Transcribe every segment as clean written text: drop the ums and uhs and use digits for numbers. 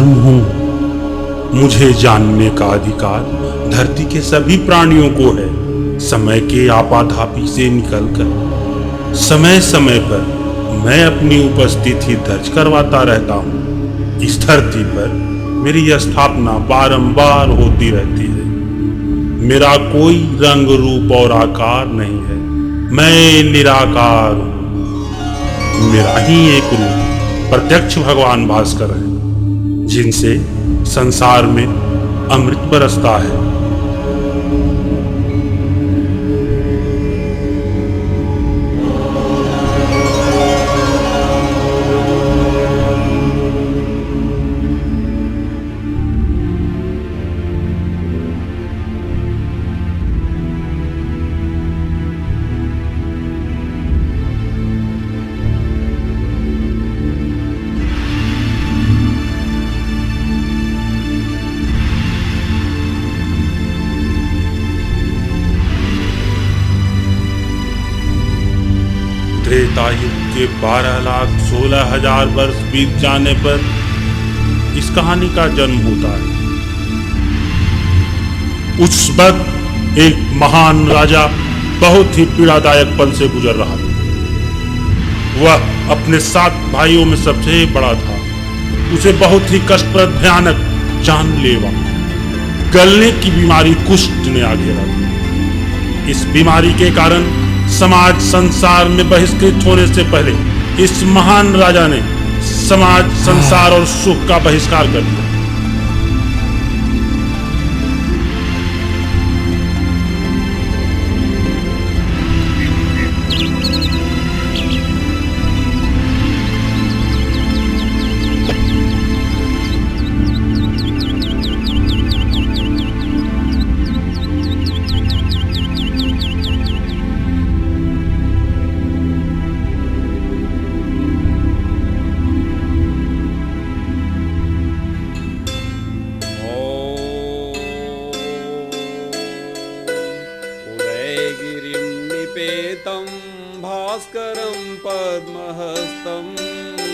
धर्म हूं, मुझे जानने का अधिकार धरती के सभी प्राणियों को है। समय के आपाधापी से निकलकर समय समय पर मैं अपनी उपस्थिति दर्ज करवाता रहता हूँ। इस धरती पर मेरी स्थापना बारंबार होती रहती है। मेरा कोई रंग रूप और आकार नहीं है, मैं निराकार हूँ। मेरा ही एक रूप प्रत्यक्ष भगवान भास्कर है, जिनसे संसार में अमृत बरसता है। त्रेता युग के 12,16,000 वर्ष बीत जाने पर इस कहानी का जन्म होता है। उस वक्त एक महान राजा बहुत ही पीड़ादायक पल से गुजर रहा था। वह अपने 7 भाइयों में सबसे बड़ा था। उसे बहुत ही कष्टप्रद, भयानक, जानलेवा गलने की बीमारी कुष्ठ ने आ घेरा था। इस बीमारी के कारण समाज संसार में बहिष्कृत होने से पहले इस महान राजा ने समाज, संसार और सुख का बहिष्कार कर दिया। उदयगिरिं भास्करं पद्महस्तं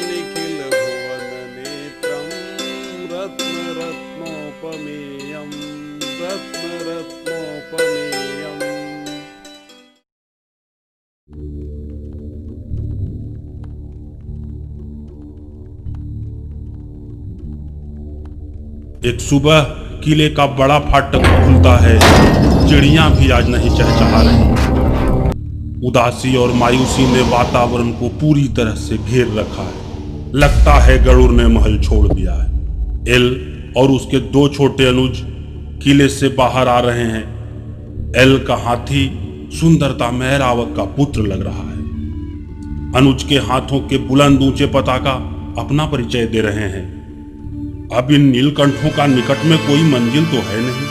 निखिलभुवननेत्रं रत्नरत्नोपमेयं रत्नरत्नोपमेयम्। एक सुबह किले का बड़ा फाटक खुलता है। चिड़ियां भी आज नहीं चहचहा रही। उदासी और मायूसी ने वातावरण को पूरी तरह से घेर रखा है। लगता है गरुड़ ने महल छोड़ दिया है। एल और उसके 2 छोटे अनुज किले से बाहर आ रहे हैं। एल का हाथी सुंदरता में ऐरावत का पुत्र लग रहा है। अनुज के हाथों के बुलंद ऊंचे पताका अपना परिचय दे रहे हैं। अब इन नीलकंठों का निकट में कोई मंजिल तो है नहीं।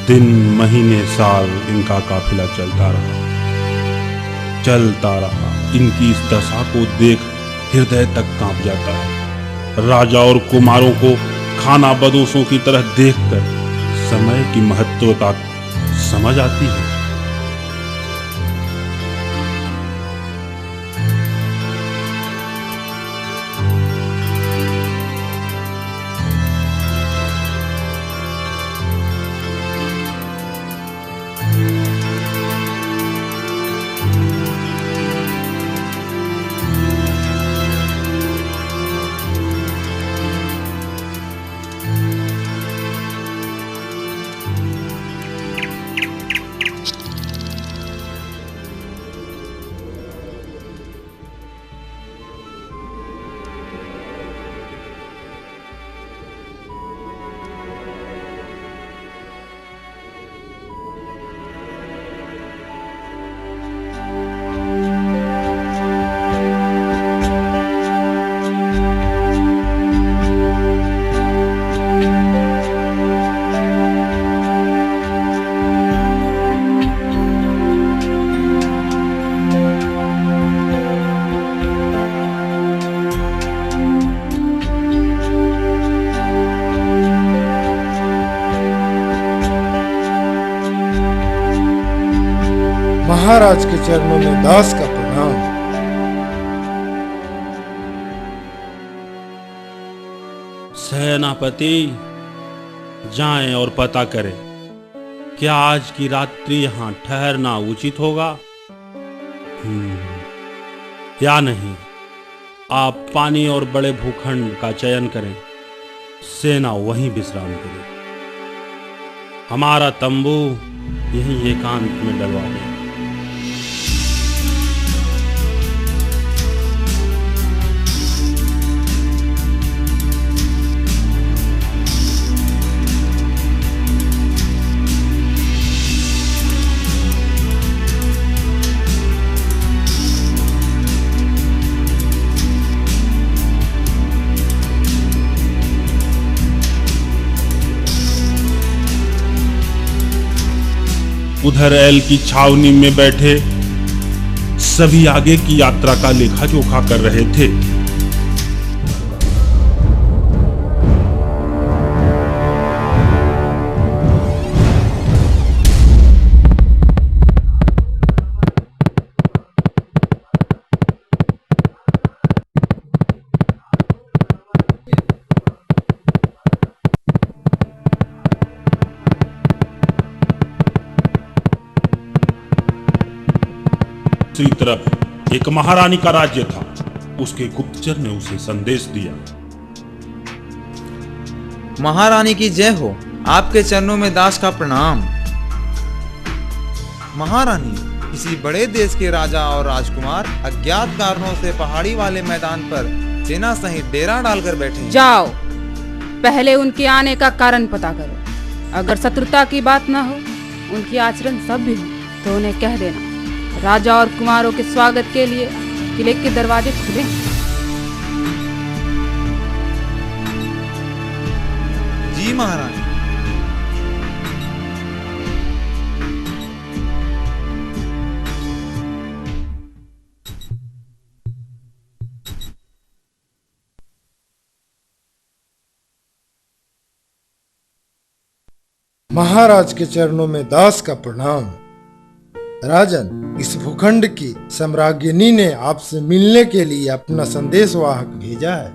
दिन, महीने, साल इनका काफिला चलता रहा। इनकी इस दशा को देख हृदय तक कांप जाता है। राजा और कुमारों को खाना बदोशों की तरह देखकर समय की महत्वता समझ आती है। महाराज के चरणों में दास का प्रणाम। सेनापति, जाएं और पता करें क्या आज की रात्रि यहाँ ठहरना उचित होगा या नहीं। आप पानी और बड़े भूखंड का चयन करें, सेना वहीं विश्राम करे। हमारा तंबू यहीं एकांत में डलवा दें। उधर एल की छावनी में बैठे सभी आगे की यात्रा का लेखा जोखा कर रहे थे। दूसरी तरफ एक महारानी का राज्य था। उसके गुप्तचर ने उसे संदेश दिया। महारानी की जय हो, आपके चरणों में दास का प्रणाम। महारानी, किसी बड़े देश के राजा और राजकुमार अज्ञात कारणों से पहाड़ी वाले मैदान पर सेना सहित डेरा डालकर बैठे हैं। जाओ, पहले उनके आने का कारण पता करो। अगर शत्रुता की बात ना हो, उनकी आचरण सभ्य हो, तो उन्हें कह देना राजा और कुमारों के स्वागत के लिए किले के दरवाजे खुले। जी महारानी। महाराज के चरणों में दास का प्रणाम। राजन, इस भूखंड की सम्राज्ञनी ने आपसे मिलने के लिए अपना संदेशवाहक भेजा है।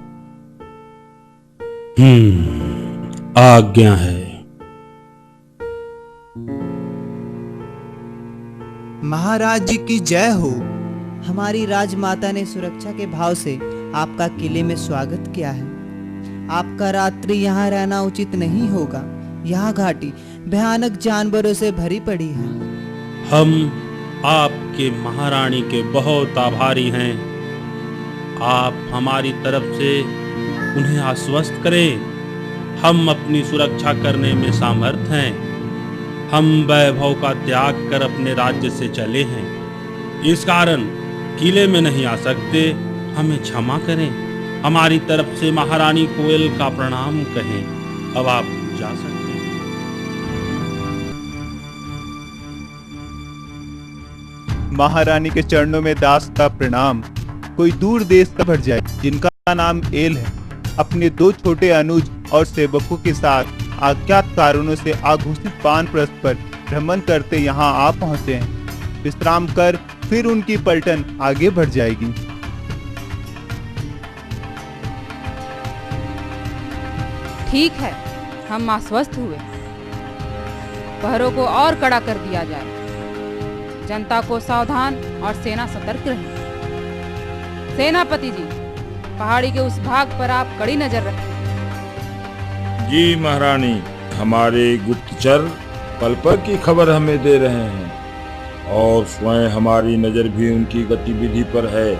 आज्ञा है। महाराज जी की जय हो। हमारी राजमाता ने सुरक्षा के भाव से आपका किले में स्वागत किया है। आपका रात्रि यहाँ रहना उचित नहीं होगा। यहाँ घाटी भयानक जानवरों से भरी पड़ी है। हम आपके महारानी के बहुत आभारी हैं। आप हमारी तरफ से उन्हें आश्वस्त करें। हम अपनी सुरक्षा करने में सामर्थ हैं। हम वैभव का त्याग कर अपने राज्य से चले हैं, इस कारण किले में नहीं आ सकते। हमें क्षमा करें। हमारी तरफ से महारानी कोयल का प्रणाम कहें। अब आप जा सकते हैं। महारानी के चरणों में दास का प्रणाम। कोई दूर देश का भर जाए जिनका नाम एल है, अपने 2 छोटे अनुज और सेवकों के साथ अज्ञात कारणों से आघोषित वानप्रस्थ पर भ्रमण करते यहाँ आ पहुंचे हैं। विश्राम कर फिर उनकी पलटन आगे बढ़ जाएगी। ठीक है, हम आश्वस्त हुए। पहरों को और कड़ा कर दिया जाए। जनता को सावधान और सेना सतर्क रहे। सेनापति जी, पहाड़ी के उस भाग पर आप कड़ी नजर रखें। जी महारानी, हमारे गुप्तचर पल पल की खबर हमें दे रहे हैं और स्वयं हमारी नजर भी उनकी गतिविधि पर है।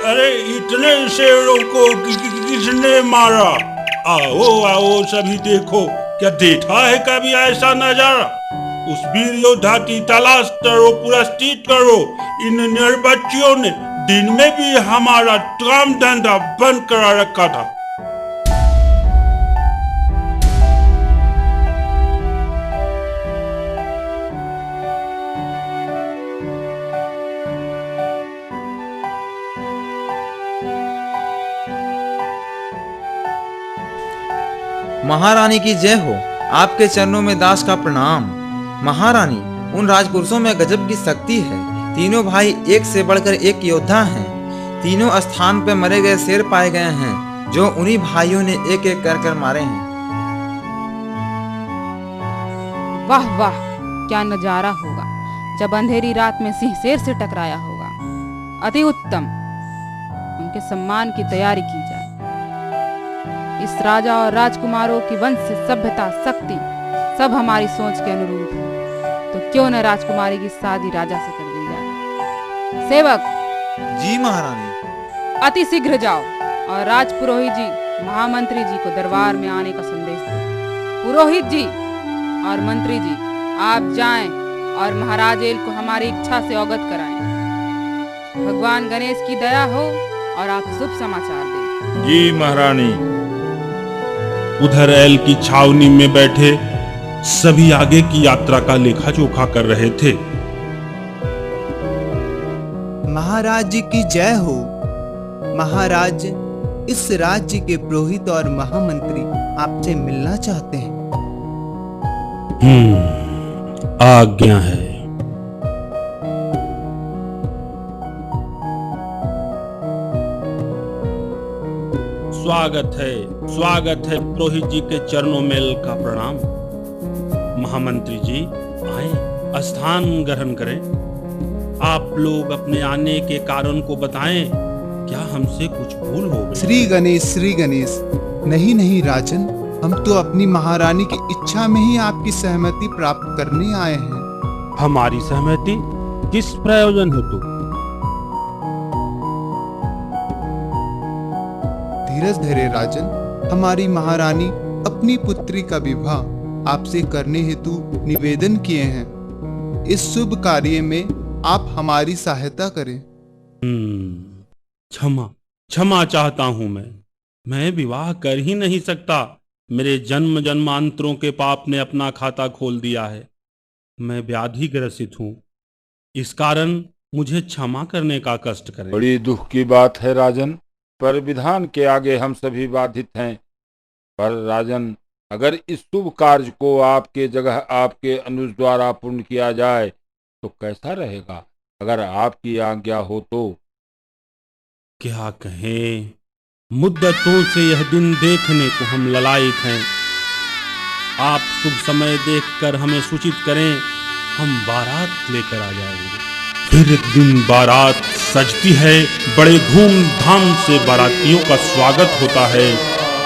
अरे इतने शेरों को किसने मारा? आओ आओ सभी देखो, क्या देखा है कभी ऐसा नजारा? उस वीर योद्धा की तलाश करो, पुरस्कृत करो। इन निर्बच्चियों ने दिन में भी हमारा काम धंधा बंद करा रखा था। महारानी की जय हो। आपके चरणों में दास का प्रणाम। महारानी, उन राजपुरुषों में गजब की शक्ति है। तीनों भाई एक से बढ़कर एक योद्धा हैं। तीनों स्थान पर मरे गए शेर पाए गए हैं, जो उन्हीं भाइयों ने एक एक कर मारे हैं। वाह वाह, क्या नजारा होगा जब अंधेरी रात में सिंह शेर से टकराया होगा। अति उत्तम। उनके सम्मान की तैयारी की जाए। इस राजा और राजकुमारों की वंश से सभ्यता, शक्ति सब हमारी सोच के अनुरूप है, तो क्यों न राजकुमारी की शादी राजा से कर दी जाए। सेवक जी महारानी। अति शीघ्र जाओ और राजपुरोहित जी, महामंत्री जी को दरबार में आने का संदेश दो। पुरोहित जी और मंत्री जी, आप जाएं और महाराज एल को हमारी इच्छा से अवगत कराएं। भगवान गणेश की दया हो और आप शुभ समाचार दें। जी महारानी। उधर एल की छावनी में बैठे सभी आगे की यात्रा का लेखा जोखा कर रहे थे। महाराज जी की जय हो। महाराज, इस राज्य के पुरोहित और महामंत्री आपसे मिलना चाहते हैं। आज्ञा है। स्वागत है पुरोहित जी के चरणों में का प्रणाम। महामंत्री जी आए, स्थान ग्रहण करें। आप लोग अपने आने के कारण को बताएं। क्या हमसे कुछ भूल हो गई? श्री गणेश। नहीं राजन, हम तो अपनी महारानी की इच्छा में ही आपकी सहमति प्राप्त करने आए हैं। हमारी सहमति किस प्रयोजन हेतु? धीरज धरे राजन। हमारी महारानी अपनी पुत्री का विवाह आपसे करने हेतु निवेदन किए हैं। इस शुभ कार्य में आप हमारी सहायता करें। क्षमा चाहता हूं। मैं विवाह कर ही नहीं सकता। मेरे जन्म जन्मांतरों के पाप ने अपना खाता खोल दिया है। मैं व्याधि ग्रसित हूं, इस कारण मुझे क्षमा करने का कष्ट करें। बड़ी दुख की बात है राजन, पर विधान के आगे हम सभी बाधित हैं। पर राजन, अगर इस शुभ कार्य को आपके जगह आपके अनुज द्वारा पूर्ण किया जाए तो कैसा रहेगा? अगर आपकी आज्ञा हो तो। क्या कहें, मुद्दतों से यह दिन देखने को हम ललायित हैं। आप शुभ समय देखकर हमें सूचित करें, हम बारात लेकर आ जाएंगे। फिर एक दिन बारात सजती है, बड़े धूमधाम से बारातियों का स्वागत होता है।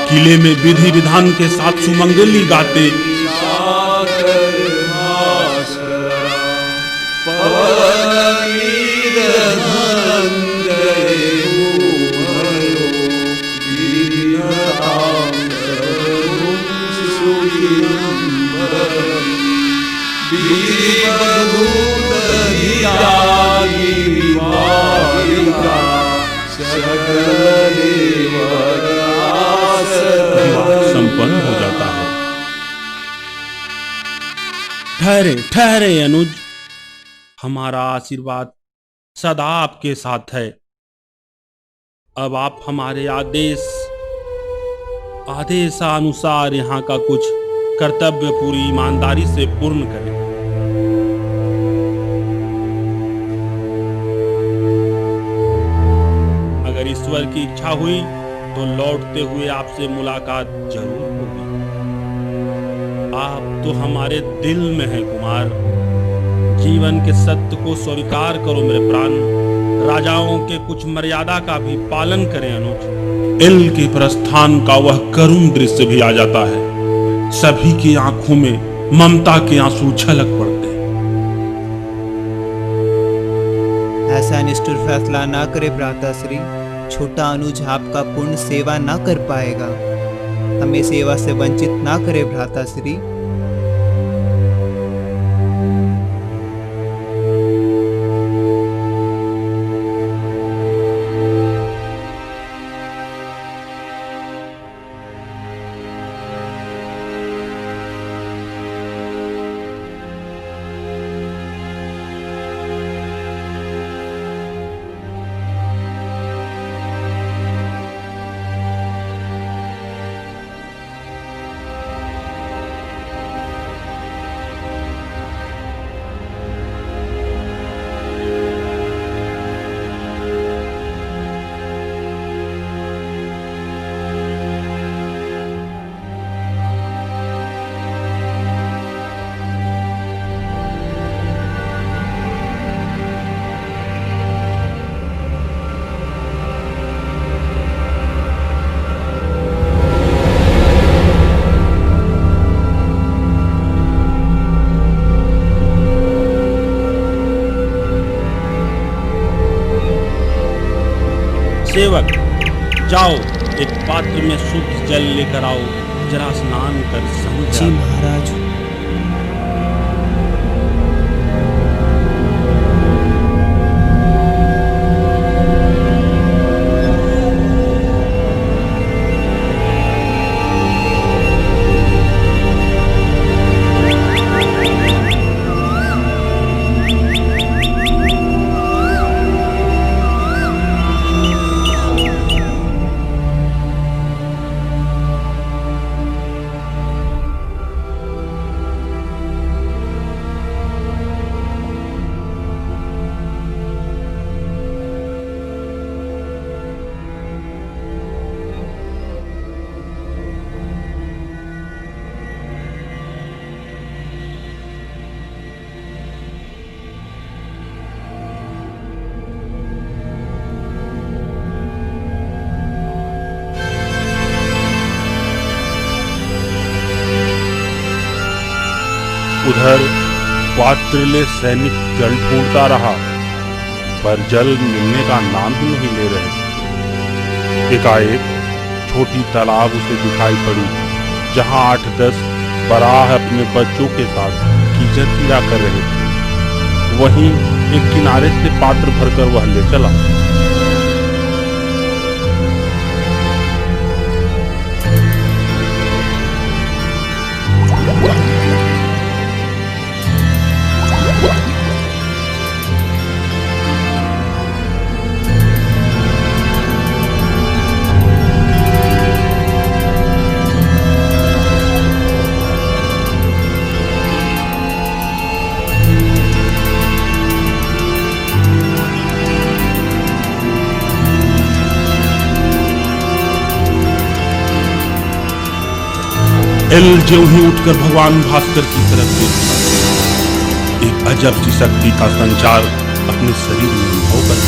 किले में विधि विधान के साथ सुमंगली गाते संपन्न हो जाता है। ठहरे अनुज, हमारा आशीर्वाद सदा आपके साथ है। अब आप हमारे आदेशानुसार यहाँ का कुछ कर्तव्य पूरी ईमानदारी से पूर्ण करें। अगर ईश्वर की इच्छा हुई तो लौटते हुए आपसे मुलाकात जरूर होगी। आप तो हमारे दिल में हैं कुमार। जीवन के सत्य को स्वीकार करो मेरे प्राण। राजाओं के कुछ मर्यादा का भी पालन करें अनुज। एल के प्रस्थान का वह करुण दृश्य भी आ जाता है। सभी की आंखों में ममता के आंसू छलक पड़ते। ऐसा निष्ठुर फैसला ना करे भ्राताश्री, छोटा अनुज आपका पूर्ण सेवा ना कर पाएगा। हमें सेवा से वंचित ना करे भ्राताश्री। सेवक, जाओ एक पात्र में शुद्ध जल लेकर आओ, जरा स्नान कर संध्या। जी महाराज। उधर पात्रिले सैनिक जल ढूंढता रहा, पर जल मिलने का नाम ही नहीं ले रहे। एकाएक छोटी तालाब उसे दिखाई पड़ी, जहां 8-10 बराह अपने बच्चों के साथ कीचड़ कीड़ा कर रहे थे। वहीं एक किनारे से पात्र भरकर वह ले चला। एल ज्यों ही उठकर भगवान भास्कर की तरफ देखा, एक अजब सी शक्ति का संचार अपने शरीर में अनुभव कर।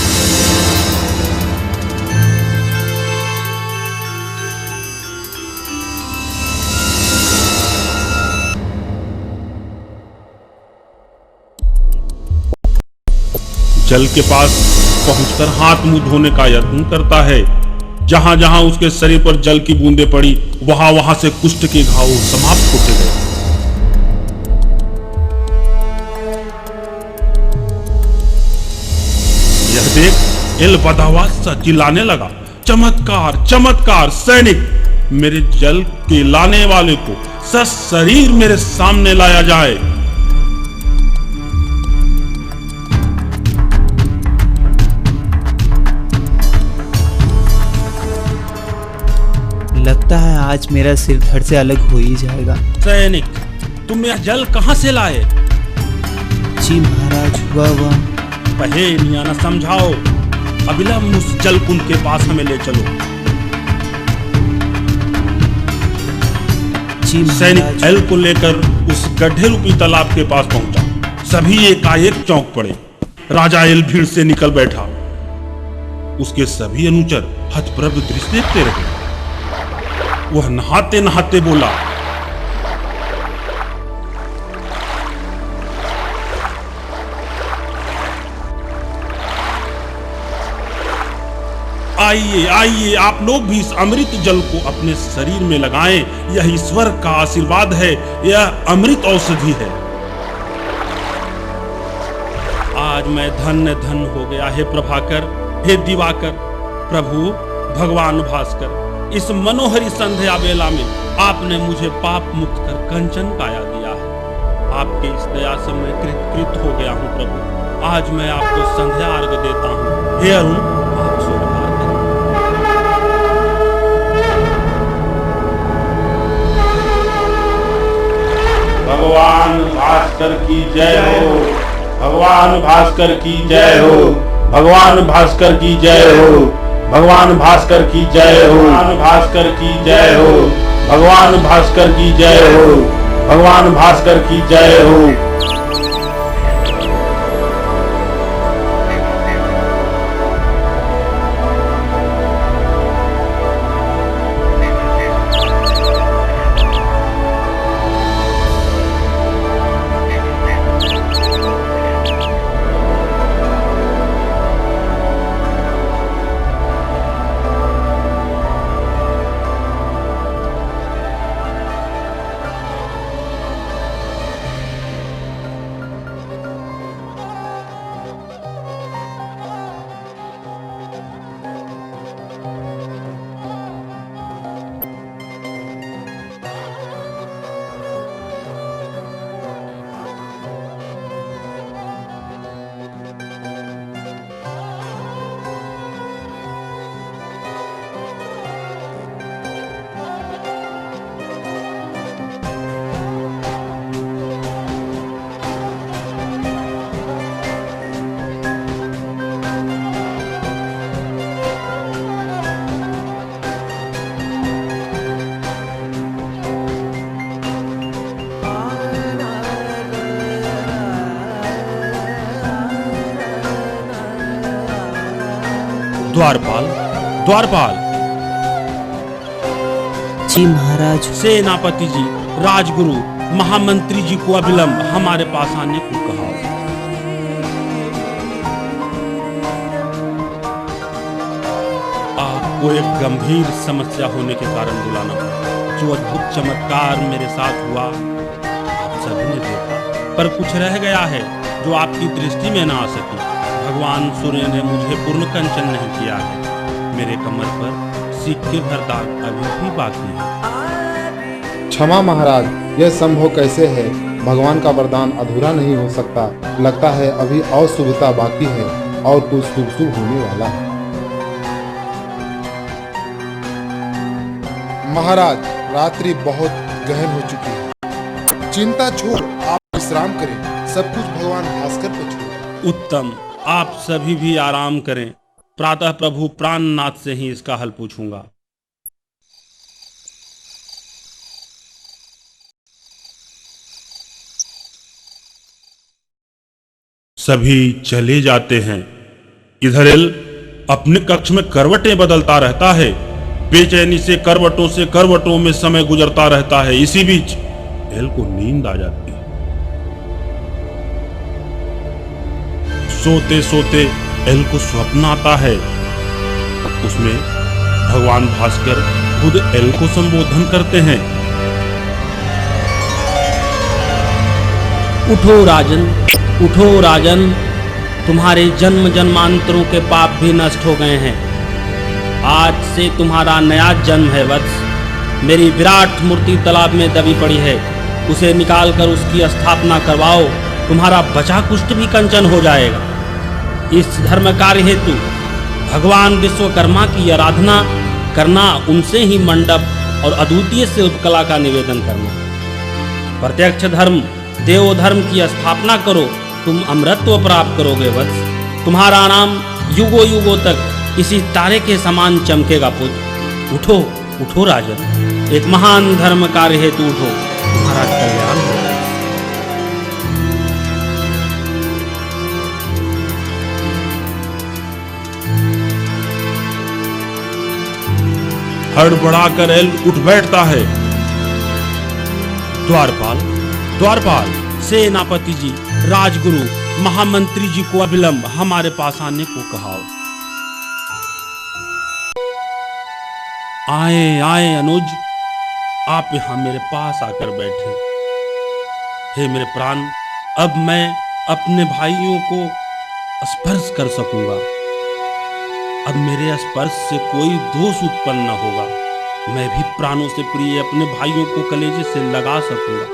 जल के पास पहुंचकर हाथ मुंह धोने का यत्न करता है। जहां जहां उसके शरीर पर जल की बूंदें पड़ी, वहां वहां से कुष्ठ के घाव समाप्त होते गए। यह देख एल बदहवास सा चिल्लाने लगा, चमत्कार चमत्कार सैनिक, मेरे जल के लाने वाले को सशरीर मेरे सामने लाया जाए। लगता है आज मेरा सिर धड़ से अलग हो ही जाएगा। सैनिक, तुम यह जल कहां से लाए? जी महाराज, वह पहेलियां न समझाओ, अविलंब उस जल कुंड के पास हमें ले चलो। जी सैनिक महाराज। एल को लेकर उस गड्ढे रूपी तालाब के पास पहुंचा। सभी एकाएक चौंक पड़े। राजा एल भीड़ से निकल बैठा। उसके सभी अनुचर हतप्रभ दृष्टि देखते रहे। वह नहाते नहाते बोला, आइए आइए, आप लोग भी इस अमृत जल को अपने शरीर में लगाएं। यह ईश्वर का आशीर्वाद है, यह अमृत औषधि है। आज मैं धन्य धन्य हो गया। हे प्रभाकर, हे दिवाकर, प्रभु भगवान भास्कर, इस मनोहरी संध्या बेला में आपने मुझे पाप मुक्त कर कंचन काया दिया है। आपके इस दया से मैं कृत हो गया हूँ प्रभु। आज मैं आपको संध्या अर्घ देता हूँ। हे अरुण, आप स्वीकार करें। भगवान भास्कर की जय हो, भगवान भास्कर की जय हो, भगवान भास्कर की जय हो, भगवान भास्कर की जय हो, भगवान भास्कर की जय हो, भगवान भास्कर की जय हो, भगवान भास्कर की जय हो। द्वारपाल, द्वारपाल। जी महाराज। सेनापति जी, राजगुरु, महामंत्री जी को अविलंब हमारे पास आने को कहा। आपको एक गंभीर समस्या होने के कारण बुलाना पड़ा। जो अद्भुत चमत्कार मेरे साथ हुआ आप सभी ने देखा, पर कुछ रह गया है जो आपकी दृष्टि में ना आ सकी। भगवान सूर्य ने मुझे पूर्ण कंचन नहीं किया है। मेरे कमर पर सिक्के भर दाग अभी भी बाकी है। क्षमा महाराज, यह संभव कैसे है? भगवान का वरदान अधूरा नहीं हो सकता। लगता है अभी और शुभता बाकी है और कुछ शुभ होने वाला है। महाराज, रात्रि बहुत गहन हो चुकी है। चिंता छोड़ आप विश्राम करें। सब कुछ भगवान भास्कर पर छोड़। उत्तम, आप सभी भी आराम करें। प्रातः प्रभु प्राणनाथ से ही इसका हल पूछूंगा। सभी चले जाते हैं। इधर एल अपने कक्ष में करवटें बदलता रहता है। बेचैनी से करवटों में समय गुजरता रहता है। इसी बीच एल को नींद आ जाती है। सोते सोते एल को स्वप्न आता है। उसमें भगवान भास्कर खुद एल को संबोधन करते हैं। उठो राजन, उठो राजन, तुम्हारे जन्म जन्मांतरों के पाप भी नष्ट हो गए हैं। आज से तुम्हारा नया जन्म है वत्स। मेरी विराट मूर्ति तालाब में दबी पड़ी है, उसे निकालकर उसकी स्थापना करवाओ। तुम्हारा बचा कुष्ठ भी कंचन हो जाएगा। इस धर्म कार्य हेतु भगवान विश्वकर्मा की आराधना करना, उनसे ही मंडप और अद्वितीय से उत्कला का निवेदन करना। प्रत्यक्ष धर्म देव धर्म की स्थापना करो, तुम अमरत्व प्राप्त करोगे वत्स। तुम्हारा नाम युगों युगों तक इसी तारे के समान चमकेगा पुत्र। उठो उठो राजन, एक महान धर्म कार्य हेतु उठो, तुम्हारा कल्याण हो। हड़बड़ाकर एल उठ बैठता है। द्वारपाल, द्वारपाल, सेनापति जी, राजगुरु, महामंत्री जी को अविलंब हमारे पास आने को कहा। आए आए अनुज, आप यहाँ मेरे पास आकर बैठे। हे मेरे प्राण, अब मैं अपने भाइयों को स्पर्श कर सकूंगा। अब मेरे स्पर्श से कोई दोष उत्पन्न न होगा। मैं भी प्राणों से प्रिय अपने भाइयों को कलेजे से लगा सकूंगा।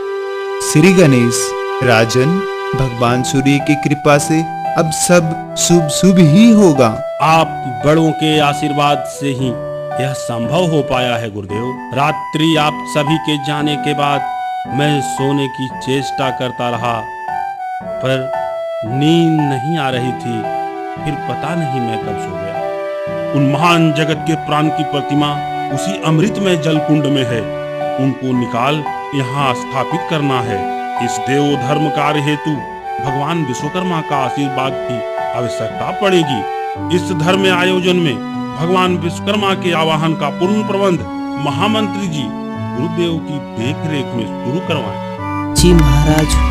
श्री गणेश, राजन, भगवान सूर्य की कृपा से अब सब शुभ शुभ ही होगा। आप बड़ों के आशीर्वाद से ही यह संभव हो पाया है गुरुदेव। रात्रि आप सभी के जाने के बाद मैं सोने की चेष्टा करता रहा, पर नींद नहीं आ रही थी। फिर पता नहीं मैं कब सो गया। उन महान जगत के प्राण की प्रतिमा उसी अमृतमय जलकुंड में है। उनको निकाल यहाँ स्थापित करना है। इस देव धर्म कार्य हेतु भगवान विश्वकर्मा का आशीर्वाद की आवश्यकता पड़ेगी। इस धर्म आयोजन में भगवान विश्वकर्मा के आवाहन का पूर्ण प्रबंध महामंत्री जी गुरुदेव की देखरेख में शुरू करवाएं। जी महाराज।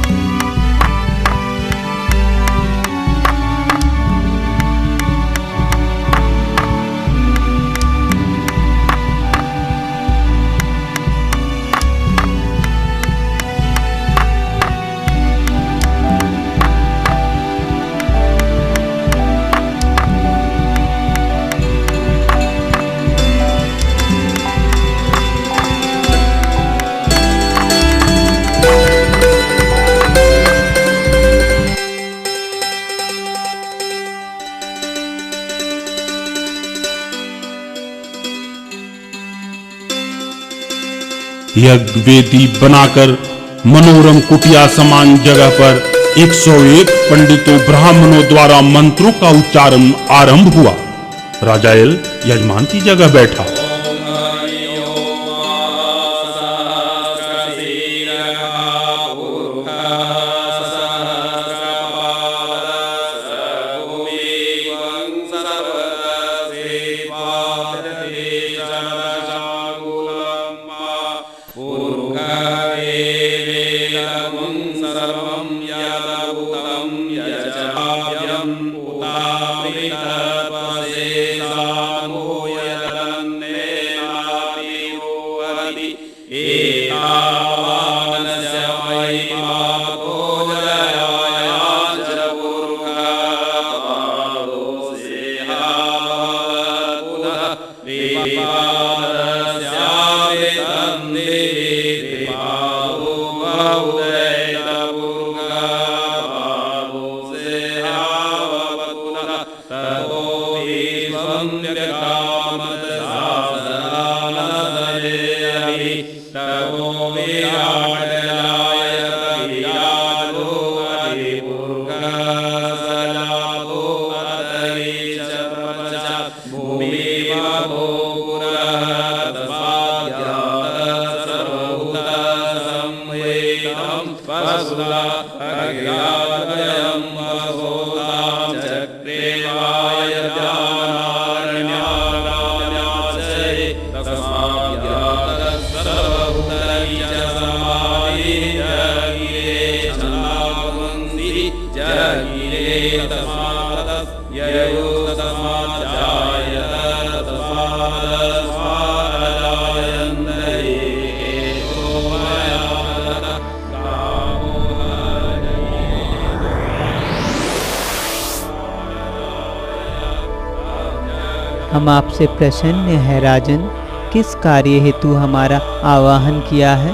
यज्ञ वेदी बनाकर मनोरम कुटिया समान जगह पर 101 पंडितों ब्राह्मणों द्वारा मंत्रों का उच्चारण आरंभ हुआ। राजाएल यजमान की जगह बैठा। हम आपसे प्रसन्न हैं राजन। किस कार्य हेतु हमारा आवाहन किया है?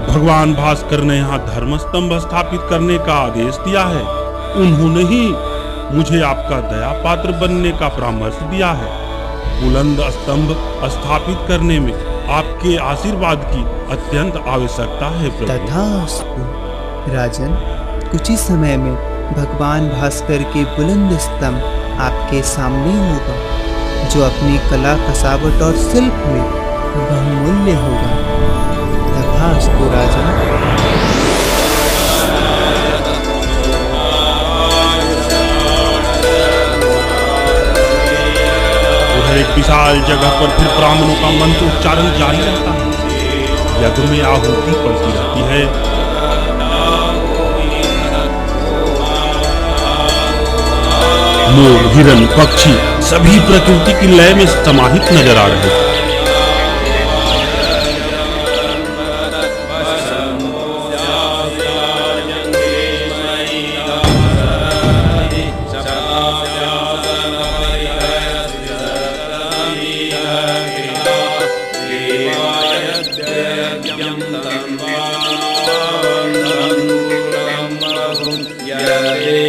भगवान भास्कर ने यहाँ धर्म स्तंभ स्थापित करने का आदेश दिया है। उन्होंने ही मुझे आपका दया पात्र बनने का परामर्श दिया है। बुलंद स्तंभ स्थापित करने में आपके आशीर्वाद की अत्यंत आवश्यकता है प्रभु। तथास्तु राजन, कुछ ही समय में भगवान भास्कर के बुलंद स्तंभ आपके सामने होगा, जो अपनी कला, कसावट और शिल्प में बहुमूल्य होगा। तथास्तु राजन। उधर एक विशाल जगह पर फिर ब्राह्मणों का मंत्र उच्चारण जारी रहता है। यज्ञ में आहुति पड़ती रहती है। मोर, हिरन, पक्षी सभी प्रकृति की लय में समाहित नजर आ रहे थे।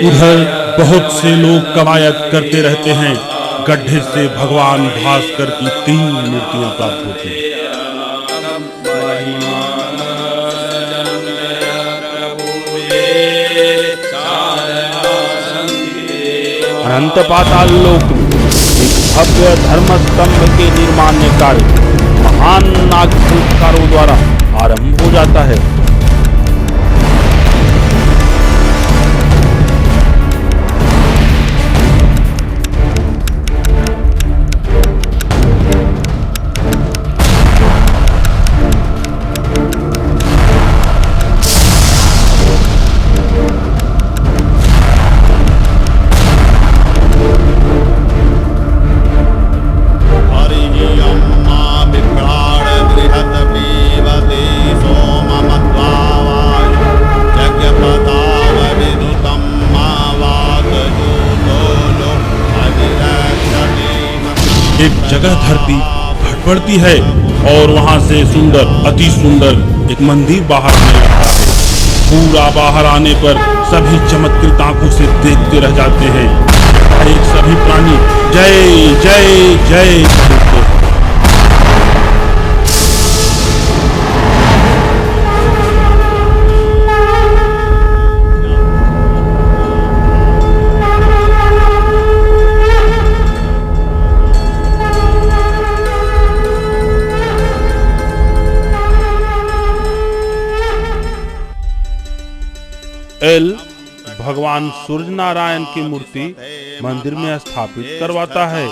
उधर बहुत से लोग कवायद करते रहते हैं। गड्ढे से भगवान भास्कर की 3 मूर्तियां प्राप्त होती हैं। अनंत पाताल लोक में एक भव्य धर्म स्तंभ के निर्माण कार्य महान नागसूत्रकारों द्वारा आरंभ हो जाता है। एक जगह धरती फट पड़ती है और वहां से सुंदर, अति सुंदर एक मंदिर बाहर आने लगता है। पूरा बाहर आने पर सभी चमत्कृत आंखों से देखते रह जाते हैं। एक सभी प्राणी जय जय जय कहते हैं। एल भगवान सूर्य नारायण की मूर्ति मंदिर में स्थापित करवाता है।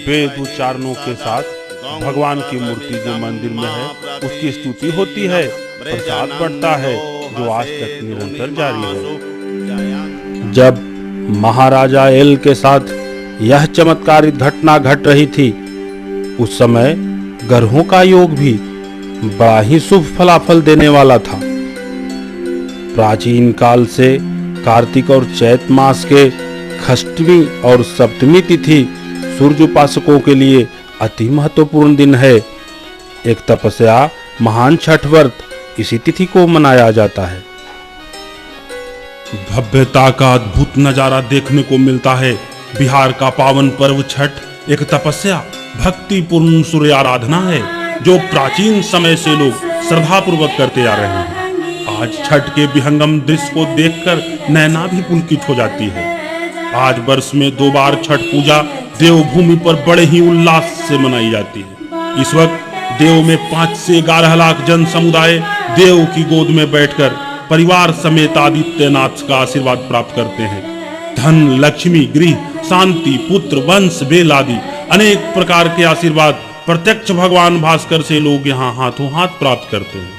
वेद उच्चारणों के साथ भगवान की मूर्ति जो मंदिर में है उसकी स्तुति होती है। प्रसाद बढ़ता है जो आज तक निरंतर जारी है। जब महाराजा एल के साथ यह चमत्कारिक घटना घट रही थी उस समय ग्रहों का योग भी बड़ा ही शुभ फलाफल देने वाला था। प्राचीन काल से कार्तिक और चैत मास के षष्ठवी और सप्तमी तिथि सूर्य उपासकों के लिए अति महत्वपूर्ण दिन है। एक तपस्या महान छठ व्रत इसी तिथि को मनाया जाता है। भव्यता का अद्भुत नजारा देखने को मिलता है। बिहार का पावन पर्व छठ एक तपस्या, भक्तिपूर्ण सूर्य आराधना है जो प्राचीन समय से लोग श्रद्धापूर्वक करते आ रहे हैं। आज छठ के विहंगम दृश्य को देखकर नैना भी पुलकित हो जाती है। आज वर्ष में 2 बार छठ पूजा देवभूमि पर बड़े ही उल्लास से मनाई जाती है। इस वक्त देव में 5 से 11 लाख जन समुदाय देव की गोद में बैठकर परिवार समेत आदित्यनाथ का आशीर्वाद प्राप्त करते हैं। धन, लक्ष्मी, गृह, शांति, पुत्र, वंश, बेल आदि अनेक प्रकार के आशीर्वाद प्रत्यक्ष भगवान भास्कर से लोग यहाँ हाथों हाथ प्राप्त करते हैं।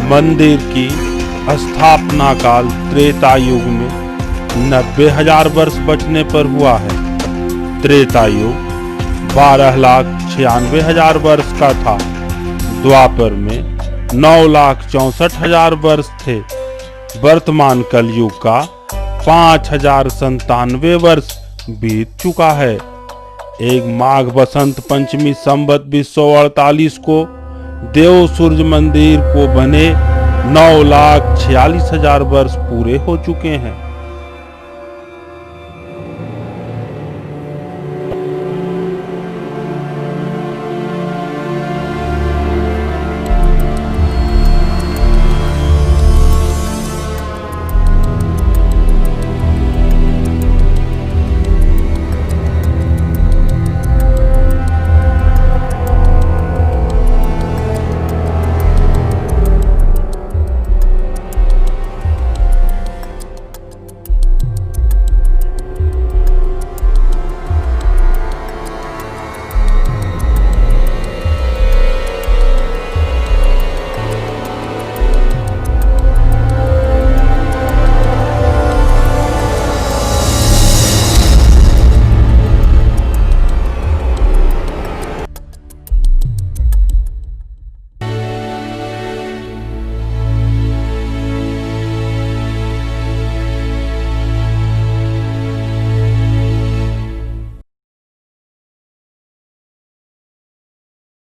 मंदिर की स्थापना काल त्रेता युग में 90,000 वर्ष बचने पर हुआ है। त्रेता युग 12,96,000 वर्ष का था। द्वापर में 9,64,000 वर्ष थे। वर्तमान कलयुग का 5,097 वर्ष बीत चुका है। एक माघ बसंत पंचमी संवत 248 को देव सूर्य मंदिर को बने 9,46,000 वर्ष पूरे हो चुके हैं।